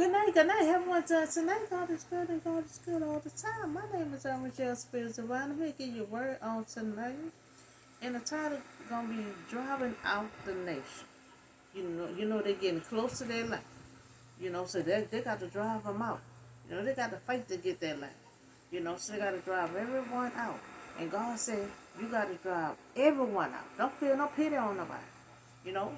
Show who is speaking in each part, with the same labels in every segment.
Speaker 1: Good night. Have one time tonight. God is good and God is good all the time. My name is Michelle Spears Divine. I'm going to give you a word on tonight. And the title going to be Driving Out the Nation. You know they're getting close to their land. So they got to drive them out. They got to fight to get their land. So they got to drive everyone out. And God said, you got to drive everyone out. Don't feel no pity on nobody.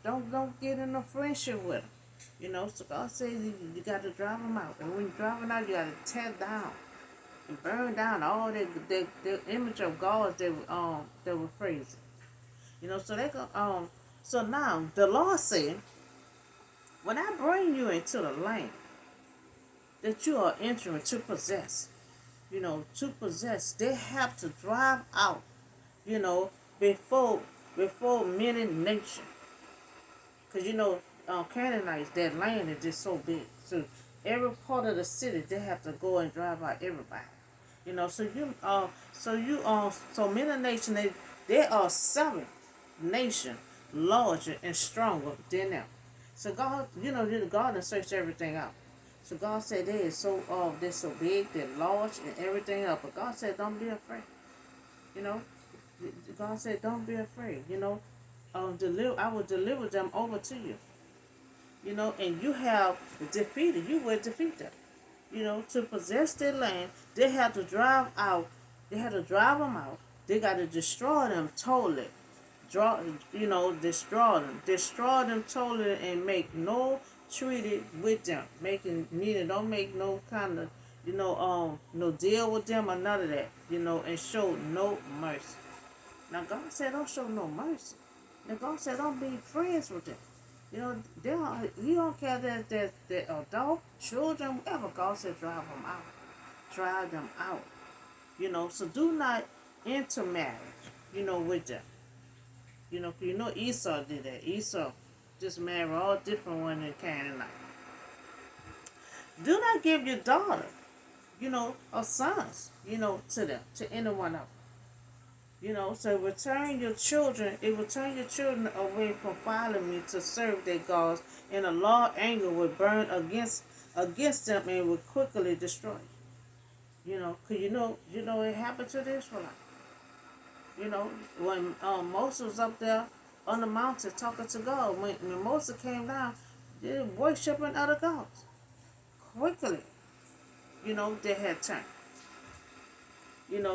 Speaker 1: Don't get in a friendship with them. So God says you got to drive them out. And when you're driving out, you got to tear down and burn down all the image of gods that were praising. So they go so now the Lord said, when I bring you into the land that you are entering to possess, they have to drive out, you know, before many nations. Because, Canaanites, that land is just so big. So every part of the city, they have to go and drive out everybody. So many nations, they are 7 nations larger and stronger than them. So God, God has searched everything out. So God said they're so big, they're large and everything else. But God said, don't be afraid. You know, God said, don't be afraid. I will deliver them over to you. And you will defeat them. To possess their land, they have to drive out. They have to drive them out. They got to destroy them totally. Destroy them totally, and make no treaty with them. Meaning don't make no kind of, no deal with them or none of that. And show no mercy. Now God said, don't show no mercy. Now God said, don't be friends with them. You don't care that they're adult, children, whatever. God said, drive them out. Drive them out. So do not intermarry, with them. Esau did that. Esau just married all different ones in Canaanite. Do not give your daughter, or sons, to them, to any one of them. So it will turn your children away from following me to serve their gods, and a law anger will burn against them and will quickly destroy you. Cause it happened to the Israelites. When Moses was up there on the mountain talking to God, when Moses came down, they were worshiping other gods. Quickly, they had turned.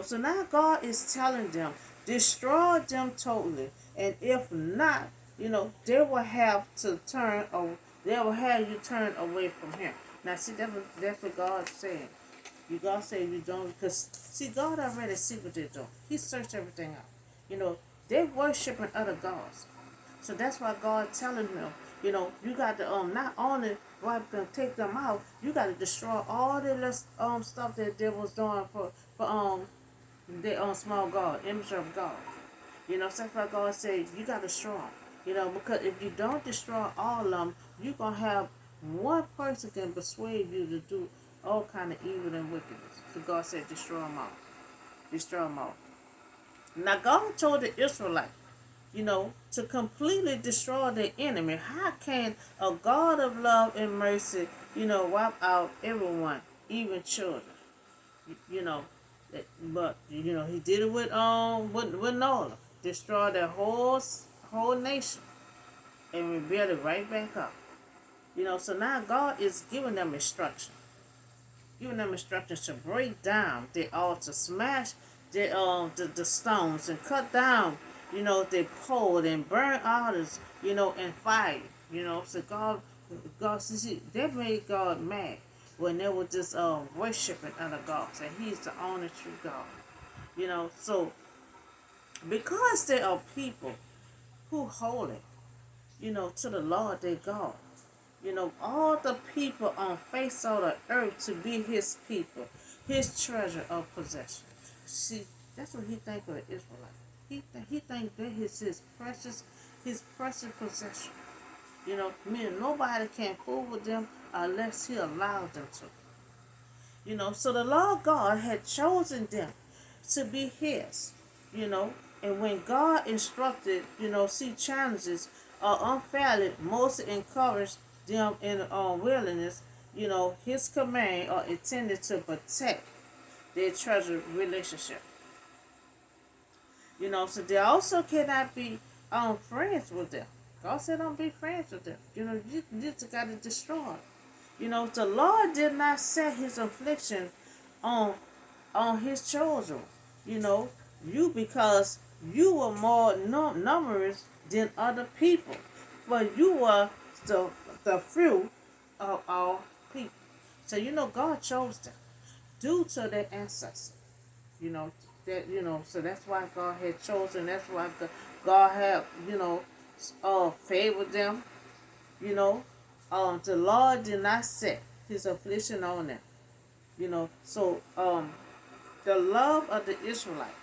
Speaker 1: So now God is telling them, destroy them totally. And if not, they will have to they will have you turn away from him. Now see, that's what God's saying. God said you don't, because see, God already see what they're doing. He searched everything out. They're worshiping other gods. So that's why God telling them, you got to not only wipe them, take them out, you got to destroy all the stuff that they was doing for their small God, image of God. So that's why God said you got to destroy them. Because if you don't destroy all of them, you're gonna have one person can persuade you to do all kind of evil and wickedness. So God said, destroy them all. Destroy them all. Now God told the Israelites, to completely destroy the enemy. How can a God of love and mercy, wipe out everyone, even children? You know, but he did it with Noah, destroyed the whole nation, and rebuilt it right back up. So now God is giving them instruction. Giving them instructions to break down the altar, smash the stones, and cut down, the pole, and burn altars, and fire. So see, that made God mad when they were just worshiping other gods, and He's the only true God. So because there are people who holy, to the Lord their God. All the people on face of the earth to be his people, his treasure of possession. See, that's what he think of the Israelites. He think that is his precious possession. Meaning nobody can fool with them unless he allows them to. So the Lord God had chosen them to be his, and when God instructed, see challenges unfairly, Moses encouraged them in wilderness, his command are intended to protect their treasured relationship. So they also cannot be friends with them. God said don't be friends with them. You just got to destroy it. The Lord did not set his affliction on his children. You know, because you were more numerous than other people, but you were the fruit of all people. So God chose them due to their ancestors. You know so that's why God had chosen. That's why God had favored them. You know, the Lord did not set his affliction on them. So the love of the Israelites,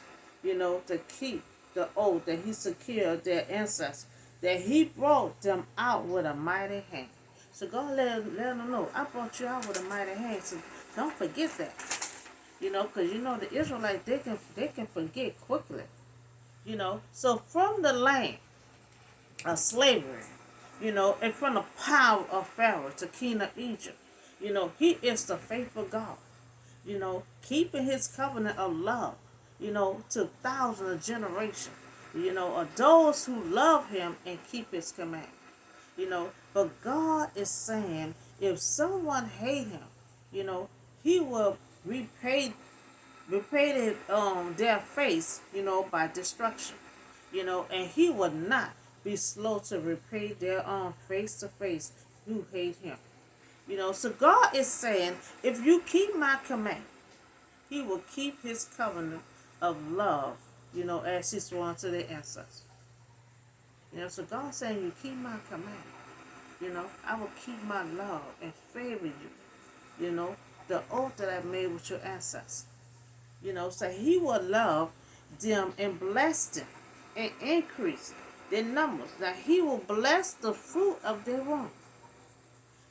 Speaker 1: to keep the oath that he secured their ancestors, that he brought them out with a mighty hand. So God let them know, I brought you out with a mighty hand. So don't forget that. Because the Israelites, they can forget quickly. So from the land of slavery, and from the power of Pharaoh to king of Egypt, he is the faithful God. Keeping his covenant of love, to thousands of generations, of those who love him and keep his command. But God is saying if someone hate him, he will repay their face, by destruction. And he will not be slow to repay their own face to face who hate him. So God is saying, if you keep my command, he will keep his covenant of love, as he swore to their ancestors. So God saying, you keep my command, I will keep my love and favor you, the oath that I made with your ancestors. So he will love them and bless them and increase their numbers. That he will bless the fruit of their womb.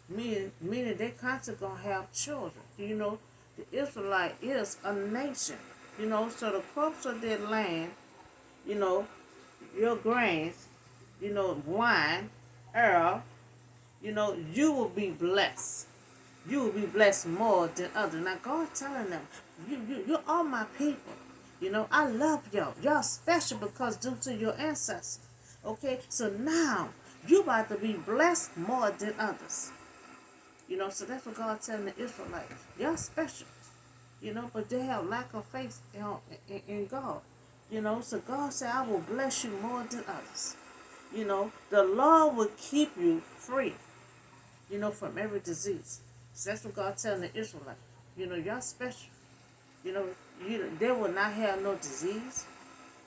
Speaker 1: Meaning they constantly gonna have children. The Israelite is a nation. So the crops of their land, your grains, wine, oil, you will be blessed. You will be blessed more than others. Now God telling them, you're all my people. I love y'all. Y'all special because due to your ancestors. Okay, so now you about to be blessed more than others. So that's what God telling the Israelites. Y'all special. But they have lack of faith in God. So God said, I will bless you more than others. The Lord will keep you free, from every disease. So that's what God telling the Israelites. Y'all special. They will not have no disease,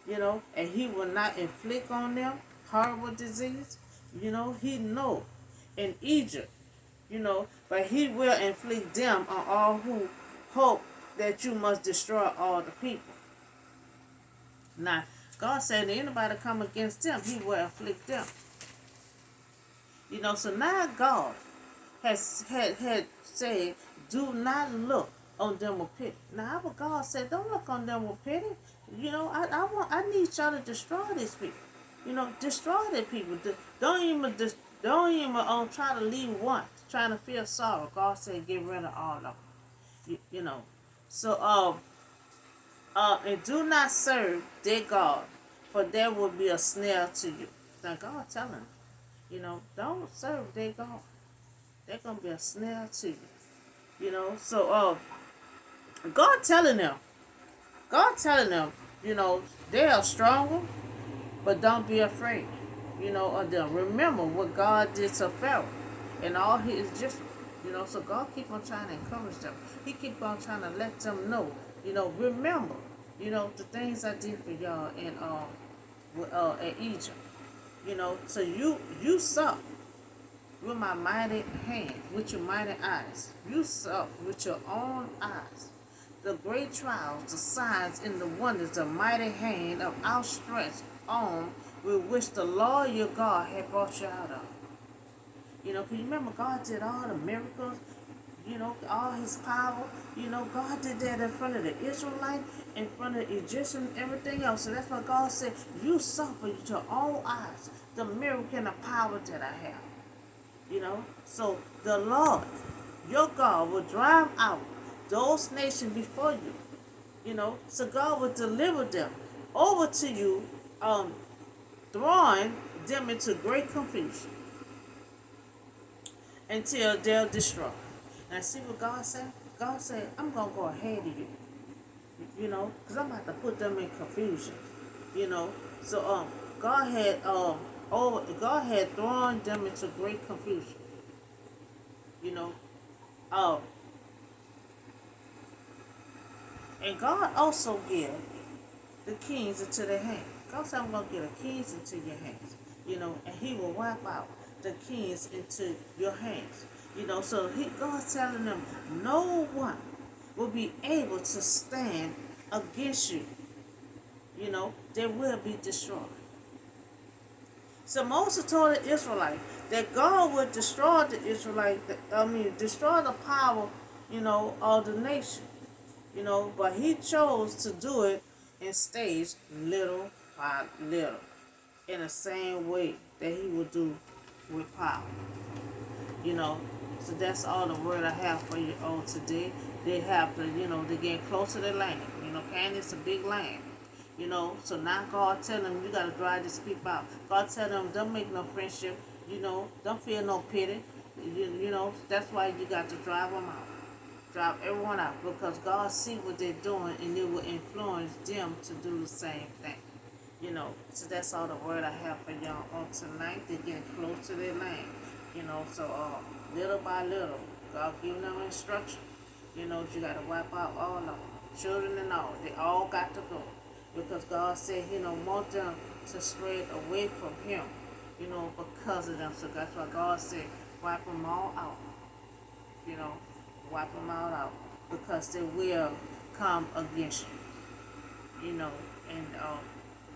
Speaker 1: and he will not inflict on them horrible disease. He know in Egypt, but he will inflict them on all who hope that you must destroy all the people. Now, God said anybody come against them, he will afflict them. So now God had said, do not look on them with pity. Now our God said, don't look on them with pity. I need y'all to destroy these people. Destroy the people. Don't even try to leave one, trying to feel sorrow. God said, get rid of all of them. So and do not serve their God, for there will be a snare to you. Now God telling them, don't serve their God. They're gonna be a snare to you. So God telling them, they are stronger, but don't be afraid, of them. Remember what God did to Pharaoh and all his Egyptians. So God keep on trying to encourage them. He keep on trying to let them know, remember, the things I did for y'all in Egypt. So you saw with my mighty hand, with your mighty eyes. You saw with your own eyes the great trials, the signs, and the wonders, the mighty hand of outstretched arm with which the Lord your God had brought you out of. Because you remember God did all the miracles, all his power. God did that in front of the Israelites, in front of the Egyptians, everything else. So that's why God said, you saw with your own eyes the miracle and the power that I have. So the Lord your God will drive out those nations before you. So God will deliver them over to you, um, throwing them into great confusion until they're destroyed. Now, see what God said? God said, I'm going to go ahead of you, because I'm about to put them in confusion, you know. So, God had, God had thrown them into great confusion, you know. Um, and God also gave the kings into their hands. God said, I'm going to get the kings into your hands, and He will wipe out the kings into your hands, So God's telling them, no one will be able to stand against you, they will be destroyed. So Moses told the Israelites that God would destroy the Israelites, destroy the power, of the nation, but He chose to do it in stage, little by little, in the same way that He would do with power, you know. So that's all the word I have for you on today. They have to, they getting close to the land. Candace a big land. So now God tell them you gotta drive these people out. God tell them don't make no friendship. Don't feel no pity. That's why you got to drive them out. Drive everyone out because God see what they're doing and it will influence them to do the same thing. So that's all the word I have for y'all on tonight. They're getting close to their land. So little by little, God giving them instruction. You gotta wipe out all of them, children and all. They all got to go because God said He don't want them to spread away from Him. Because of them. So that's why God said wipe them all out. You know, wipe them all out because they will come against you. And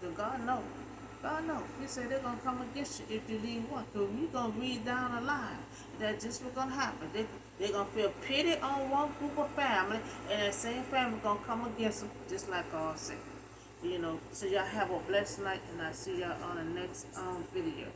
Speaker 1: the God knows. God knows. He said they're going to come against you if you leave one. So you're going to read down the line that this was going to happen. They're going to feel pity on one group of family, and that same family going to come against them, just like God said. So y'all have a blessed night, and I'll see y'all on the next video.